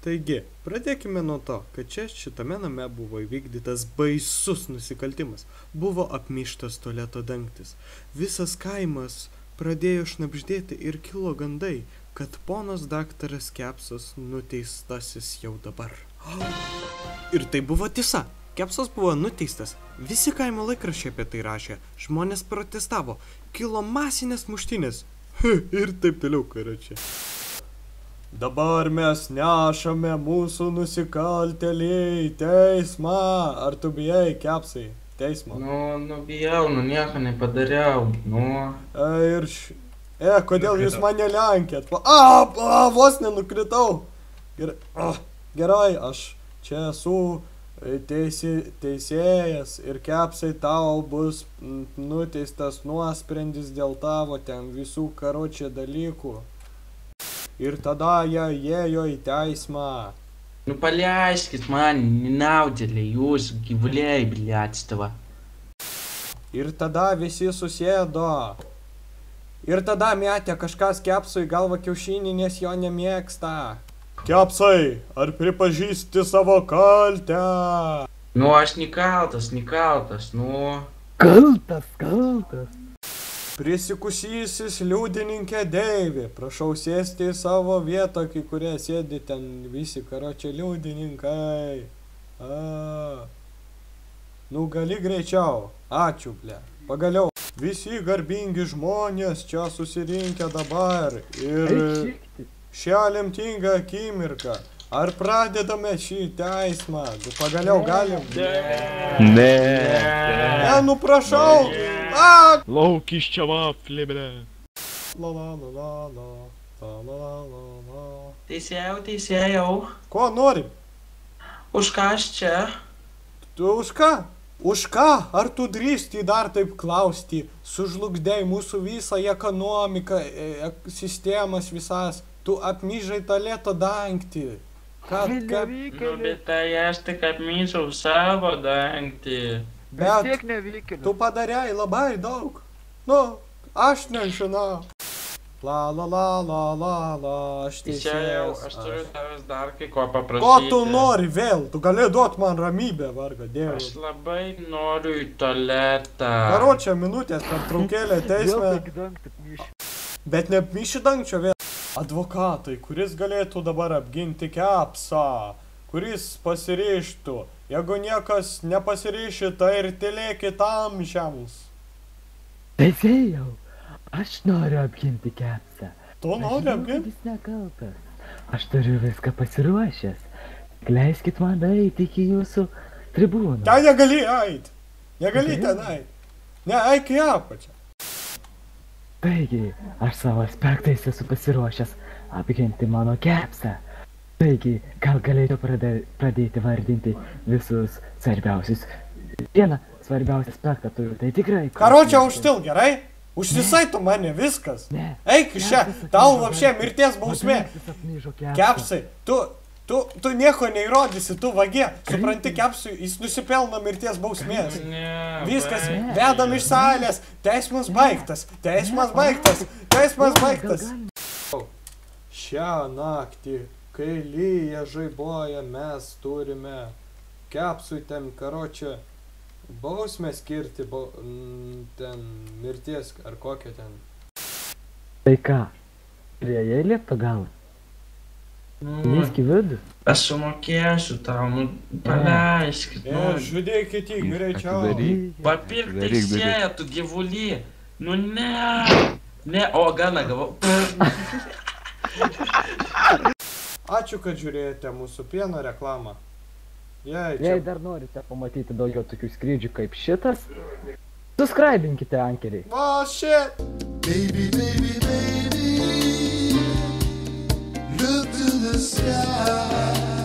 Taigi, pradėkime nuo to, kad šitame name buvo įvykdytas baisus nusikaltimas. Buvo apmyštas tualeto dangtis. Visas kaimas pradėjo šnabždėti ir kilo gandai, kad ponas daktaras Kepsas nuteistasis jau dabar. Ir tai buvo tiesa. Kepsas buvo nuteistas. Visi kaimo laikraščiai apie tai rašė. Žmonės protestavo. Kilo masinės muštynės. Ir taip toliau, karočią. Dabar mes nešame mūsų nusikaltėlį į teismą. Ar tu bijai, Kepsai, teismo? Bijau, nieko nepadariau, Kodėl jūs mane lenkėt? Vos nenukritau. Gerai, aš čia esu teisėjas ir Kepsai tau bus nuteistas nuosprendis dėl tavo ten visų karočią dalykų. Ir tada jie ėjo į teismą. Paleiskit man, nenaudėliai, jūs gyvuliai, bliatstava. Ir tada visi susėdo. Ir tada metė kažkas Kepsui galvą kiaušinį, nes jo nemėgsta. Kepsai, ar pripažįsti savo kaltę? Aš nekaltas, Kaltas. Prisikusysis liudininkė Deivė, prašau sėsti į savo vietą, kai kurie sėdi ten visi karočią liudininkai. Gali greičiau. Ačiū, ble. Pagaliau. Visi garbingi žmonės čia susirinkę dabar ir šią lemtingą akimirką. Ar pradedame šį teismą? Pagaliau galim? Ne. Prašau. Lauk iš čia vaflį, ble. Teisėjau. Ko nori? Už ką aš čia? Tu už ką? Už ką? Ar tu drįsti dar taip klausti? Sužlugdei mūsų visą ekonomiką, sistemas visas. Tu apmyžai tualeto dangtį. Bet tai aš tik apmyžau savo dangtį. Bet tu padarei labai daug. Aš nežinau. Aš teisėjas. Aš turiu tavęs dar kai ko paprašyti. Ko tu nori vėl? Tu gali duot man ramybę, varga dievo. Aš labai noriu į tualetą. Karočią minutės per traukėlę teisme. Bet neapmyši dangčio vėl. Advokatai, kuris galėtų dabar apginti Kepsą, kuris pasiryžtų. Jeigu niekas nepasiryši, tai ir tylėkit amžiams. Teisėjau, aš noriu apginti Kepsą. Tu nori apginti? Jis nekaltas. Aš turiu viską pasiruošęs. Leiskit man eiti iki jūsų tribūnų. Ten negali eit. Negali ten eit. Ne, eik į apačią. Taigi, aš savo aspektais esu pasiruošęs apginti mano Kepsą. Taigi, gal galėčiau pradėti vardinti visus svarbiausius. Vieną svarbiausią aspektą turiu, tai tikrai... Karočią užtil, gerai? Užsisai tu mane, viskas. Ne. Eik iš čia, tau vapšė mirties bausmė. Kepsai, tu nieko neįrodysi, tu vagė. Supranti, Kepsui, jis nusipelno mirties bausmės. Viskas, vedam iš salės. Teismas baigtas. Šią naktį, kai lyja žaiboja, mes turime Kepsui ten karočią bausmę skirti, ten mirties ar kokią ten. Tai ką, priejai liepto galą? Neski vidų? Aš sumokėsiu tau, paleiskit. Žudėkit jį greičiau. Papirk teisėją, tu gyvulį. Ne, o gana gavau. Ačiū, kad žiūrėjote mūsų pieno reklamą. Jei dar norite pamatyti daugiau tokių skrydžių kaip šitas, subscribinkite, ankeriai. Oh, shit! Baby, look to the sky.